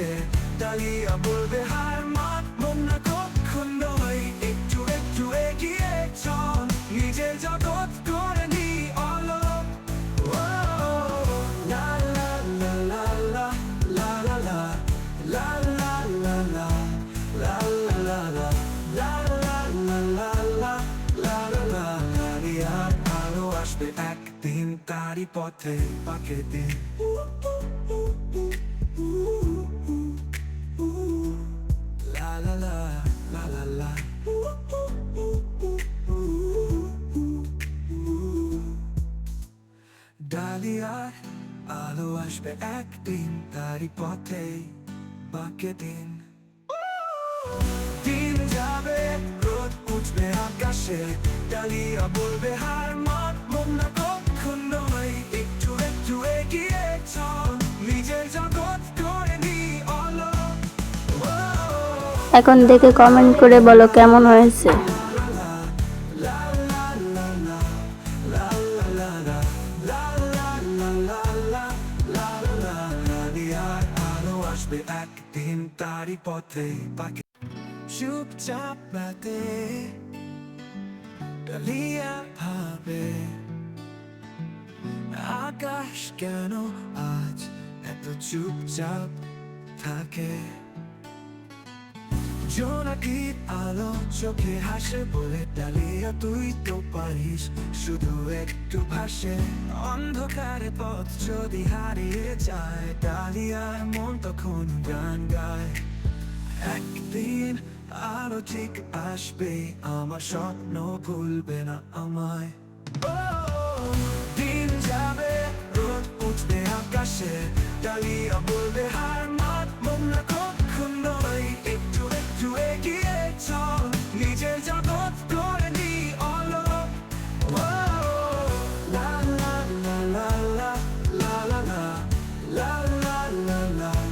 আকাশে ডালিয়া বলবে হার মানব না কখনোই একটু একটু এগিয়ে চল নিজের জগৎ করে নি অলক লা লা লা লা লা লা লা লা লা লা লা লা লা লা লা আসবে একদিন তারই পথে পাকে দিন লা লা লা লা লা লা ডালিয়ার আলো আসবে একদিন তারই পথে পাকে দিন দিন যাবে রোদ উঠবে আকাশে ডালিয়া বলবে হার মানব না কখনোই একটু একটু এগিয়ে চল নিজের জগৎ করে নি অলক এখন দেখে কমেন্ট করে বলো কেমন হয়েছে। একদিন তারই পথে পাখি চুপচাপ রাতে ডালিয়া ভাবে আকাশ কেন আজ এত চুপচাপ থাকে জোনাকির আলো চোখে হাসে বলে ডালিয়া তুই তো পারিস শুধু একটু ভাসে অন্ধকারে পথ যদি হারিয়ে যায় ডালিয়ার মন তখন গান গায় একদিন আলো ঠিক আসবে আমার স্বপ্ন ভুলবে না আমায় দিন যাবে রোদ উঠবে আকাশে ডালিয়া বলবে হার মানব না কখনোই একটু একটু এগিয়ে চল নিজের জগৎ করে নি অলক লা লা লা লা লা লা লা লা লা লা লা লা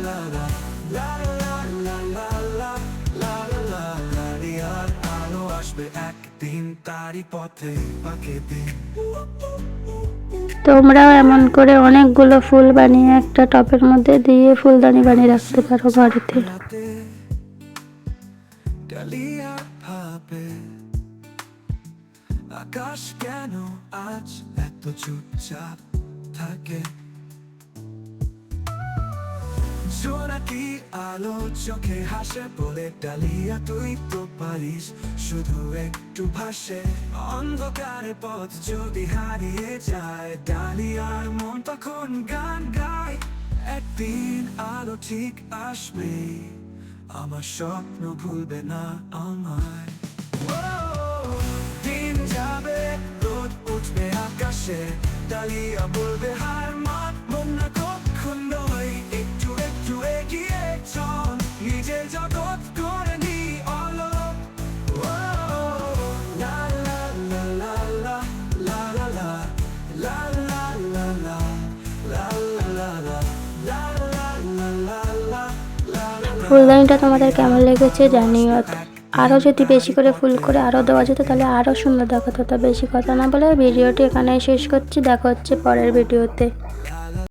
লা লা লা একদিন তারই পথে পাকে দিন তোমরাও এমন করে অনেকগুলো ফুল বানিয়ে একটা টপের মধ্যে দিয়ে ফুলদানি বানিয়ে রাখতে পারো বাড়িতে। ডালিয়া ভাবে আকাশ কেন আজ এত চুপচাপ থাকে জোনাকি আলো চোখে হাসে বলে ডালিয়া তুই তো পারিস শুধু একটু ভাসে অন্ধকারে পথ যদি হারিয়ে যায় ডালিয়ার মন তখন গান গায় একদিন আলো ঠিক আসবে আমার স্বপ্ন ভুলবে না আমায় দিন যাবে রোদ উঠবে আকাশে ডালিয়া বলবে হার মানব না কখনোই একটু একটু এগিয়ে চল নিজের জগৎ করে নি অলক লা লা লা লা লা লা লা লা লা লা লা লা লা লা ফুলদানিটা তোমাদের কেমন লেগেছে জানিও। আরও যদি বেশি করে ফুল করে আরও দেওয়া যেত তাহলে আরও সুন্দর দেখাতো। তা বেশি কথা না বলে ভিডিওটি এখানেই শেষ করছি, দেখা হচ্ছে পরের ভিডিওতে।